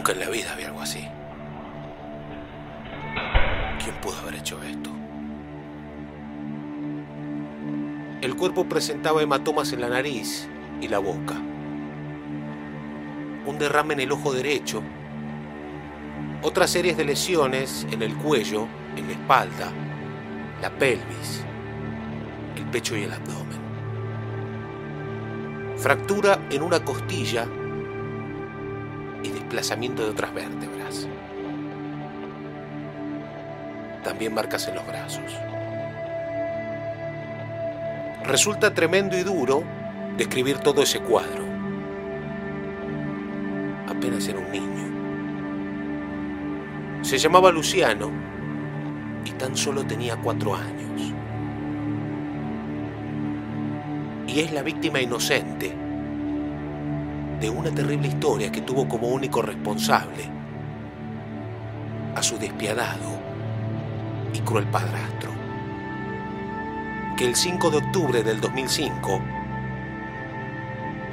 Nunca en la vida vi algo así. ¿Quién pudo haber hecho esto? El cuerpo presentaba hematomas en la nariz y la boca, un derrame en el ojo derecho, otras series de lesiones en el cuello, en la espalda, la pelvis, el pecho y el abdomen. Fractura en una costilla y desplazamiento de otras vértebras. También marcas en los brazos. Resulta tremendo y duro describir todo ese cuadro. Apenas era un niño. Se llamaba Luciano y tan solo tenía 4 años. Y es la víctima inocente de una terrible historia que tuvo como único responsable a su despiadado y cruel padrastro, que el 5 de octubre del 2005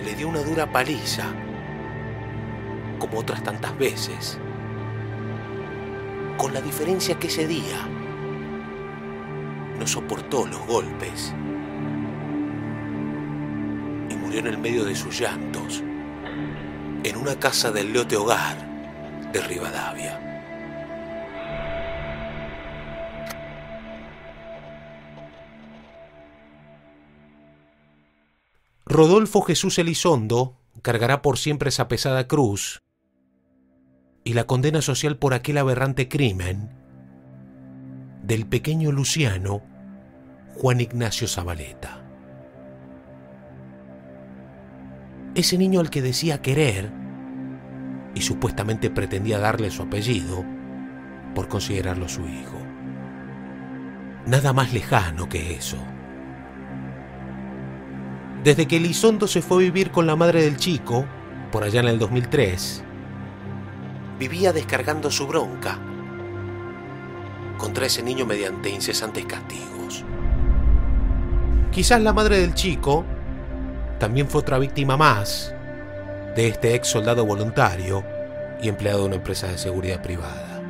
le dio una dura paliza, como otras tantas veces, con la diferencia que ese día no soportó los golpes y murió en el medio de sus llantos en una casa del lote Hogar de Rivadavia. Rodolfo Jesús Elizondo cargará por siempre esa pesada cruz y la condena social por aquel aberrante crimen del pequeño Luciano Juan Ignacio Zabaleta. Ese niño al que decía querer y supuestamente pretendía darle su apellido por considerarlo su hijo. Nada más lejano que eso. Desde que Elizondo se fue a vivir con la madre del chico, por allá en el 2003, vivía descargando su bronca contra ese niño mediante incesantes castigos. Quizás la madre del chico también fue otra víctima más de este ex soldado voluntario y empleado de una empresa de seguridad privada.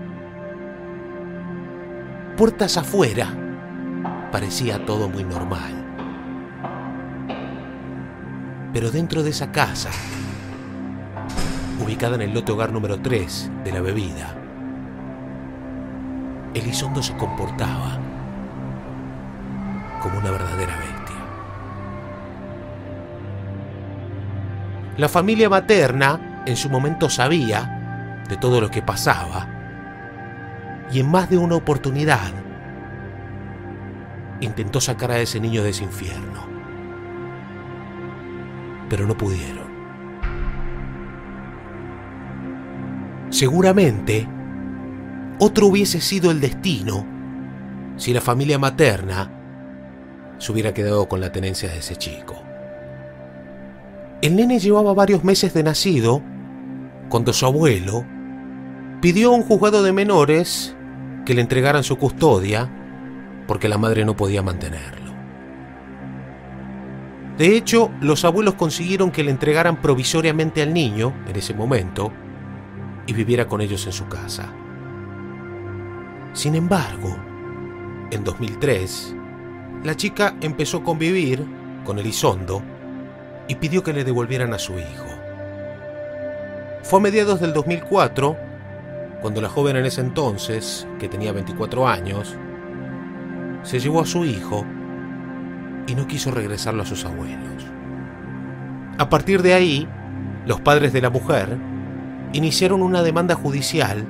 Puertas afuera, parecía todo muy normal. Pero dentro de esa casa, ubicada en el lote Hogar número 3 de La Bebida, Elizondo se comportaba como una verdadera bestia. La familia materna en su momento sabía de todo lo que pasaba y en más de una oportunidad intentó sacar a ese niño de ese infierno. Pero no pudieron. Seguramente, otro hubiese sido el destino si la familia materna se hubiera quedado con la tenencia de ese chico. El nene llevaba varios meses de nacido cuando su abuelo pidió a un juzgado de menores que le entregaran su custodia porque la madre no podía mantenerlo. De hecho, los abuelos consiguieron que le entregaran provisoriamente al niño en ese momento y viviera con ellos en su casa. Sin embargo, en 2003, la chica empezó a convivir con Elizondo y pidió que le devolvieran a su hijo. Fue a mediados del 2004 cuando la joven en ese entonces, que tenía 24 años, se llevó a su hijo y no quiso regresarlo a sus abuelos. A partir de ahí, los padres de la mujer iniciaron una demanda judicial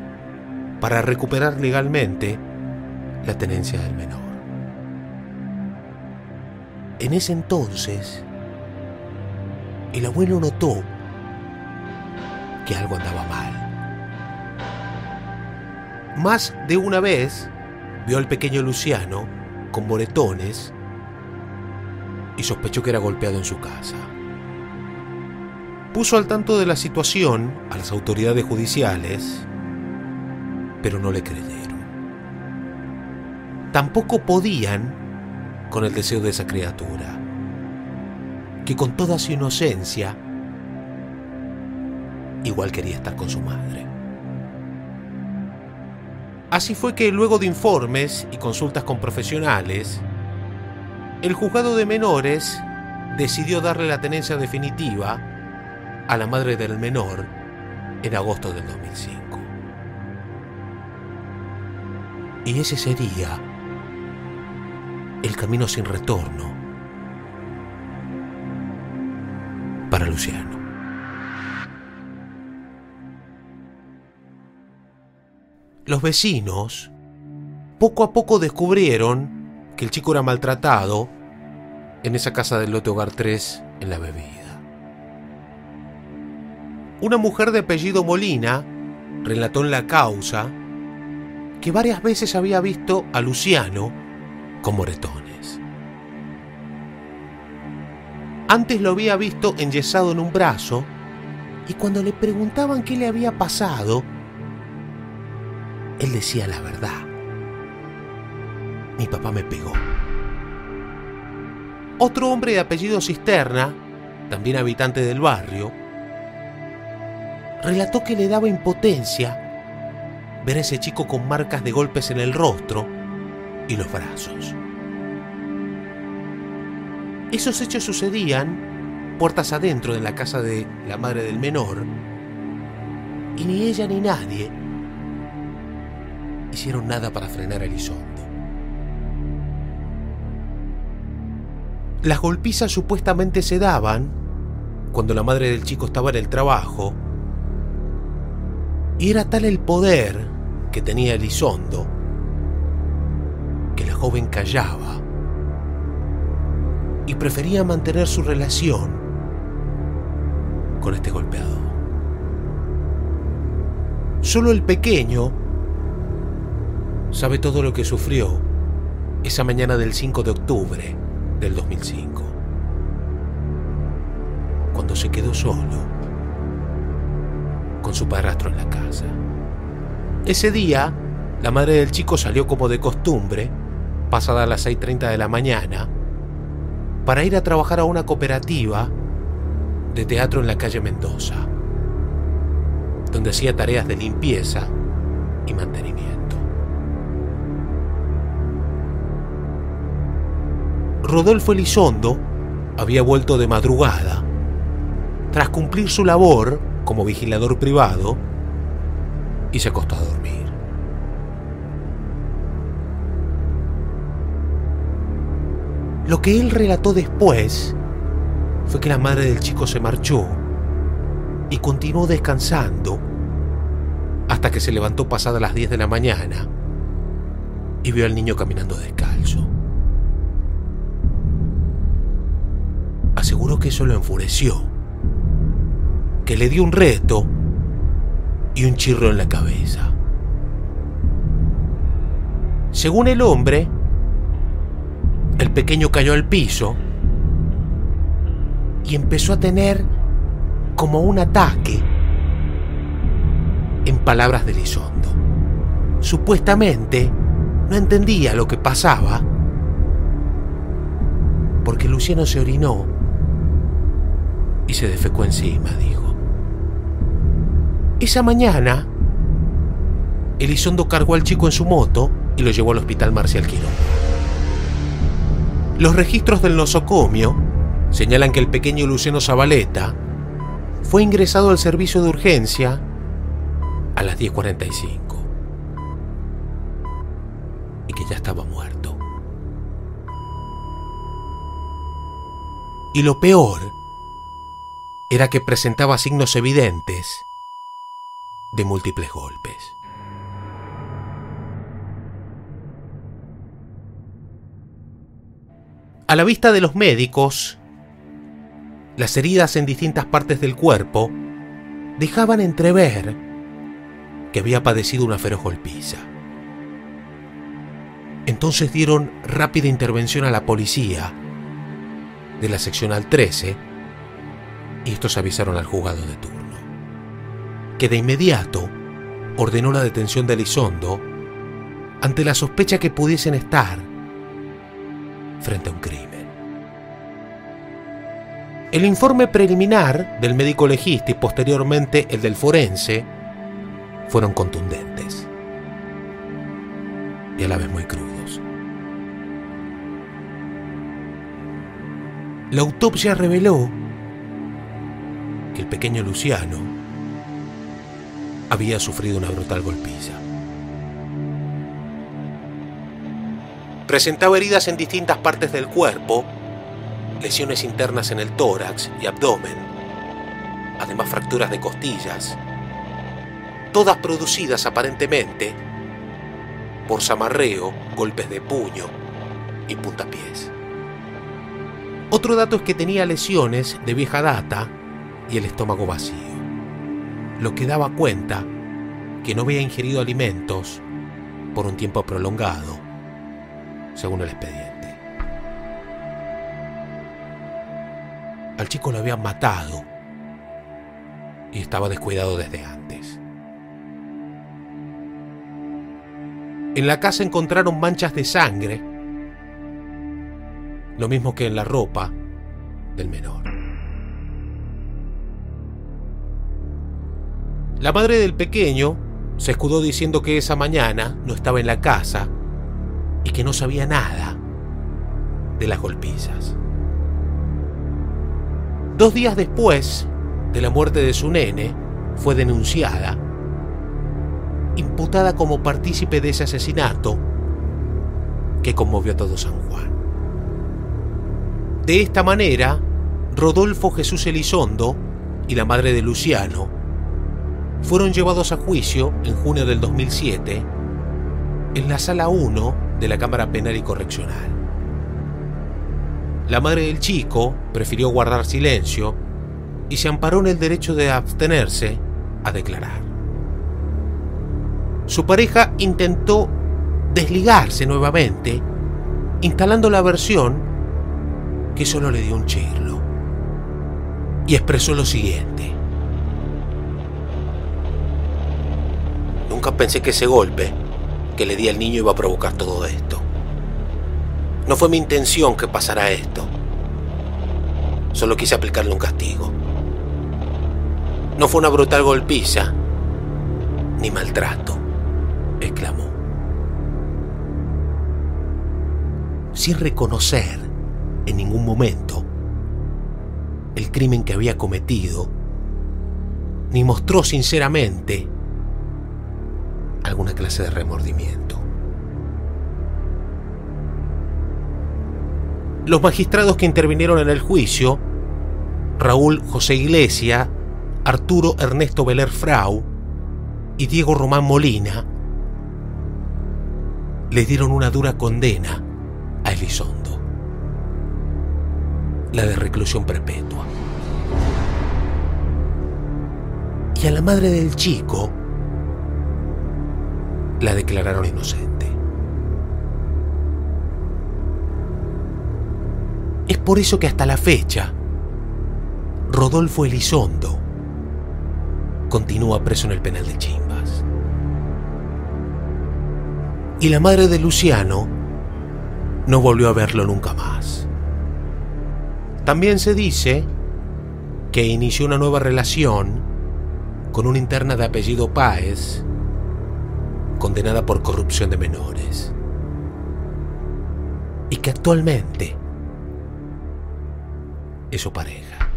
para recuperar legalmente la tenencia del menor. En ese entonces, el abuelo notó que algo andaba mal. Más de una vez vio al pequeño Luciano con moretones y sospechó que era golpeado en su casa. Puso al tanto de la situación a las autoridades judiciales, pero no le creyeron. Tampoco podían con el deseo de esa criatura, que con toda su inocencia igual quería estar con su madre. Así fue que luego de informes y consultas con profesionales, el juzgado de menores decidió darle la tenencia definitiva a la madre del menor en agosto del 2005. Y ese sería el camino sin retorno para Luciano. Los vecinos poco a poco descubrieron que el chico era maltratado en esa casa del lote Hogar 3 en La Bebida. Una mujer de apellido Molina relató en la causa que varias veces había visto a Luciano con moretones. Antes lo había visto enyesado en un brazo y cuando le preguntaban qué le había pasado, él decía la verdad. Mi papá me pegó. Otro hombre de apellido Cisterna, también habitante del barrio, relató que le daba impotencia ver a ese chico con marcas de golpes en el rostro y los brazos. Esos hechos sucedían puertas adentro de la casa de la madre del menor y ni ella ni nadie hicieron nada para frenar a Elizondo. Las golpizas supuestamente se daban cuando la madre del chico estaba en el trabajo y era tal el poder que tenía Elizondo que la joven callaba y prefería mantener su relación con este golpeador. Solo el pequeño sabe todo lo que sufrió esa mañana del 5 de octubre del 2005, cuando se quedó solo con su padrastro en la casa. Ese día, la madre del chico salió como de costumbre, pasada las 6:30 de la mañana, para ir a trabajar a una cooperativa de teatro en la calle Mendoza, donde hacía tareas de limpieza y mantenimiento. Rodolfo Elizondo había vuelto de madrugada tras cumplir su labor como vigilador privado y se acostó a dormir. Lo que él relató después fue que la madre del chico se marchó y continuó descansando hasta que se levantó pasadas las 10 de la mañana y vio al niño caminando descalzo. Aseguró que eso lo enfureció, que le dio un reto y un chirro en la cabeza. Según el hombre, el pequeño cayó al piso y empezó a tener como un ataque, en palabras de Elizondo. Supuestamente no entendía lo que pasaba porque Luciano se orinó y se defecó encima, dijo. Esa mañana, Elizondo cargó al chico en su moto y lo llevó al hospital Marcial Quirós. Los registros del nosocomio señalan que el pequeño Luciano Zabaleta fue ingresado al servicio de urgencia a las 10:45 y que ya estaba muerto. Y lo peor era que presentaba signos evidentes de múltiples golpes. A la vista de los médicos, las heridas en distintas partes del cuerpo dejaban entrever que había padecido una feroz golpiza. Entonces dieron rápida intervención a la policía de la seccional 13 y estos avisaron al juzgado de turno, que de inmediato ordenó la detención de Elizondo ante la sospecha que pudiesen estar frente a un crimen. El informe preliminar del médico legista y posteriormente el del forense fueron contundentes. y a la vez muy crudos. La autopsia reveló que el pequeño Luciano había sufrido una brutal golpiza. Presentaba heridas en distintas partes del cuerpo, lesiones internas en el tórax y abdomen, además fracturas de costillas, todas producidas aparentemente por zamarreo, golpes de puño y puntapiés. Otro dato es que tenía lesiones de vieja data y el estómago vacío, lo que daba cuenta que no había ingerido alimentos por un tiempo prolongado, según el expediente. Al chico lo habían matado y estaba descuidado desde antes. En la casa encontraron manchas de sangre, lo mismo que en la ropa del menor. La madre del pequeño se escudó diciendo que esa mañana no estaba en la casa y que no sabía nada de las golpizas. 2 días después de la muerte de su nene, fue denunciada, imputada como partícipe de ese asesinato que conmovió a todo San Juan. De esta manera, Rodolfo Jesús Elizondo y la madre de Luciano fueron llevados a juicio en junio del 2007 en la Sala 1 de la Cámara Penal y Correccional. La madre del chico prefirió guardar silencio y se amparó en el derecho de abstenerse a declarar. Su pareja intentó desligarse nuevamente, instalando la versión que solo le dio un chirlo, y expresó lo siguiente: nunca pensé que ese golpe que le di al niño iba a provocar todo esto. No fue mi intención que pasara esto. Solo quise aplicarle un castigo. No fue una brutal golpiza ni maltrato, exclamó. Sin reconocer en ningún momento el crimen que había cometido, ni mostró sinceramente alguna clase de remordimiento. Los magistrados que intervinieron en el juicio, Raúl José Iglesia, Arturo Ernesto Beler Frau y Diego Román Molina, les dieron una dura condena a Elizondo, la de reclusión perpetua. Y a la madre del chico la declararon inocente. Es por eso que hasta la fecha, Rodolfo Elizondo continúa preso en el penal de Chimbas. Y la madre de Luciano no volvió a verlo nunca más. También se dice que inició una nueva relación con una interna de apellido Páez, condenada por corrupción de menores, y que actualmente es su pareja.